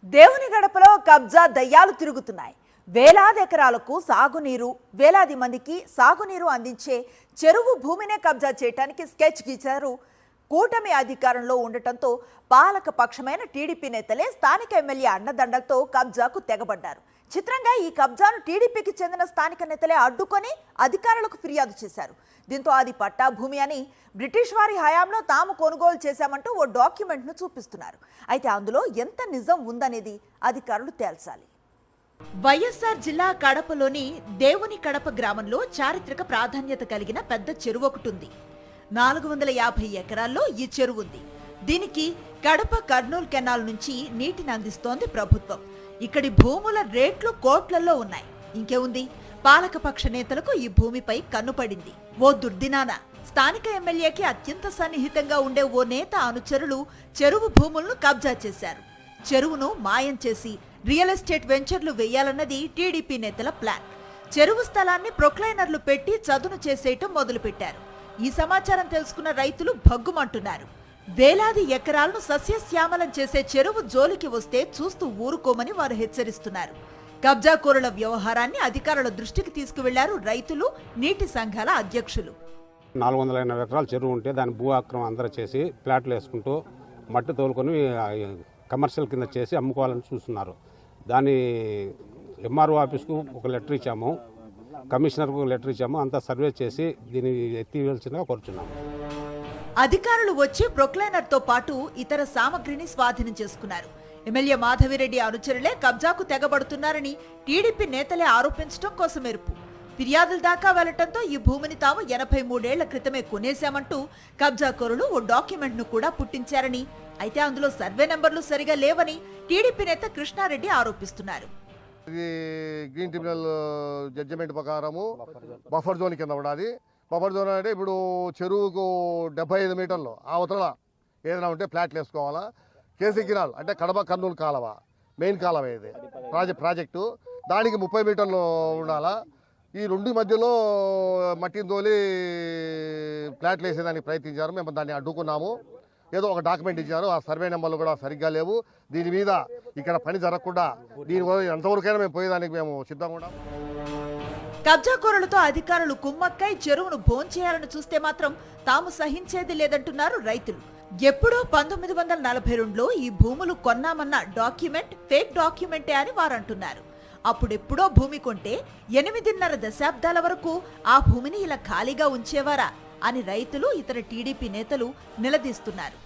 దేవుని గడపలో కబ్జా దయ్యాలు తిరుగుతున్నాయి. వేలాది ఎకరాలకు సాగునీరు, వేలాది మందికి సాగునీరు అందించే చెరువు భూమినే కబ్జా చేయడానికి స్కెచ్ గీచారు. కూటమి అధికారంలో ఉండటంతో పాలక పక్షమైన టీడీపీ నేతలే స్థానిక ఎమ్మెల్యే అండదండలతో కబ్జాకు తెగబడ్డారు. చిత్రంగా ఈ కబ్జాను టీడీపీకి చెందిన స్థానిక నేతలే అడ్డుకొని అధికారులకు ఫిర్యాదు చేశారు. దీంతో అది పట్టా భూమి అని, బ్రిటిష్ వారి హయాంలో తాము కొనుగోలు చేశామంటూ ఓ డాక్యుమెంట్ను చూపిస్తున్నారు. అయితే అందులో ఎంత నిజం ఉందనేది అధికారులు తేల్చాలి. వైఎస్ఆర్ జిల్లా కడపలోని దేవుని కడప గ్రామంలో చారిత్రక ప్రాధాన్యత కలిగిన పెద్ద చెరువు ఒకటి ఉంది. 450 ఎకరాల్లో ఈ చెరువు ఉంది. దీనికి కడప కర్నూలు కెనాల్ నుంచి నీటిని అందిస్తోంది ప్రభుత్వం. ఇక్కడి భూముల రేట్లు కోట్లలో ఉన్నాయి. ఇంకేముంది, పాలకపక్ష నేతలకు ఈ భూమిపై కన్నుపడింది. ఓ దుర్దినాన స్థానిక ఎమ్మెల్యేకి అత్యంత సన్నిహితంగా ఉండే ఓ నేత అనుచరులు చెరువు భూములను కబ్జా చేశారు. చెరువును మాయం చేసి రియల్ ఎస్టేట్ వెంచర్లు వేయాలన్నది టీడీపీ నేతల ప్లాన్. చెరువు స్థలాన్ని ప్రొక్లైనర్లు పెట్టి చదును చేసేయటం మొదలుపెట్టారు. ఈ సమాచారం తెలుసుకున్న రైతులు భగ్గుమంటున్నారు. వేలాది ఎకరాలను సస్యశ్యామలం చేసే చెరువు జోలికి వస్తే చూస్తూ ఊరుకోమని వారు హెచ్చరిస్తున్నారు. కబ్జాకోరుల వ్యవహారాన్ని అధికారుల దృష్టికి తీసుకువెళ్లారు రైతులు, నీటి సంఘాల అధ్యక్షులు. 480 ఎకరాల చెరువు ఉంటే దాని భూ ఆక్రమణ అందరూ చేసి ప్లాట్లు వేసుకుంటూ మట్టి తోలుకొని కమర్షియల్ కింద చేసి అమ్ముకోవాలని చూస్తున్నారు. దాన్ని ఎంఆర్ఓ ఆఫీస్కు ఒక లెటర్ ఇచ్చాము, కమిషనర్కు లెటర్ ఇచ్చాము. అంతా సర్వే చేసి దీన్ని ఎత్తివేయాల్సిందిగా కోరుచున్నాము. అధికారులు వచ్చి ప్రొక్లైనర్తో పాటు ఇతర సామగ్రిని స్వాధీనం చేసుకున్నారు. ఎమ్మెల్యే మాధవిరెడ్డి అనుచరులే కబ్జాకు తెగబడుతున్నారని టీడీపీ నేతలే ఆరోపించడం కోసమెరుపు. ఫిర్యాదుల దాకా వెళ్లటంతో ఈ భూమిని తాము 83 ఏళ్ల క్రితమే కొనేశామంటూ కబ్జాకోరులు ఓ డాక్యుమెంట్ను కూడా పుట్టించారని, అయితే అందులో సర్వే నెంబర్లు సరిగా లేవని టీడీపీ నేత కృష్ణారెడ్డి ఆరోపిస్తున్నారు. ఇది గ్రీన్ ట్రిబ్యునల్ జడ్జిమెంట్ ప్రకారము బఫర్ జోన్ కింద ఉండాలి. బఫర్ జోన్ అంటే ఇప్పుడు చెరువుకు 75 మీటర్లు అవతల ఏదైనా ఉంటే ఫ్లాట్లు వేసుకోవాలా. కేసీ కెనాల్ అంటే కడప కర్నూలు కాలవ, మెయిన్ కాలవ ఇది ప్రాజెక్టు, దానికి 30 మీటర్లు ఉండాలా. ఈ రెండు మధ్యలో మట్టిని తోలి ఫ్లాట్లు వేసేదానికి ప్రయత్నించారు. మేము దాన్ని అడ్డుకున్నాము. ఏదో ఒక డాక్యుమెంట్ ఇచ్చారు, ఆ సర్వే నెంబర్లు కూడా సరిగ్గా లేవు. దీని మీద ఇక్కడ పని జరగకుండా దీని ఎంతవరకైనా మేము పోయేదానికి మేము సిద్ధంగా ఉన్నాము. కబ్జాకోరులతో అధికారులు కుమ్మక్కై చెరువును భోంచేయాలని చూస్తే మాత్రం తాము సహించేది లేదంటున్నారు రైతులు. ఎప్పుడో 1942లో ఈ భూములు కొన్నామన్న డాక్యుమెంట్ ఫేక్ డాక్యుమెంటే అని వారంటున్నారు. అప్పుడెప్పుడో భూమి కొంటే 8.5 దశాబ్దాల వరకు ఆ భూమిని ఇలా ఖాళీగా ఉంచేవారా అని రైతులు, ఇతర టీడీపీ నేతలు నిలదీస్తున్నారు.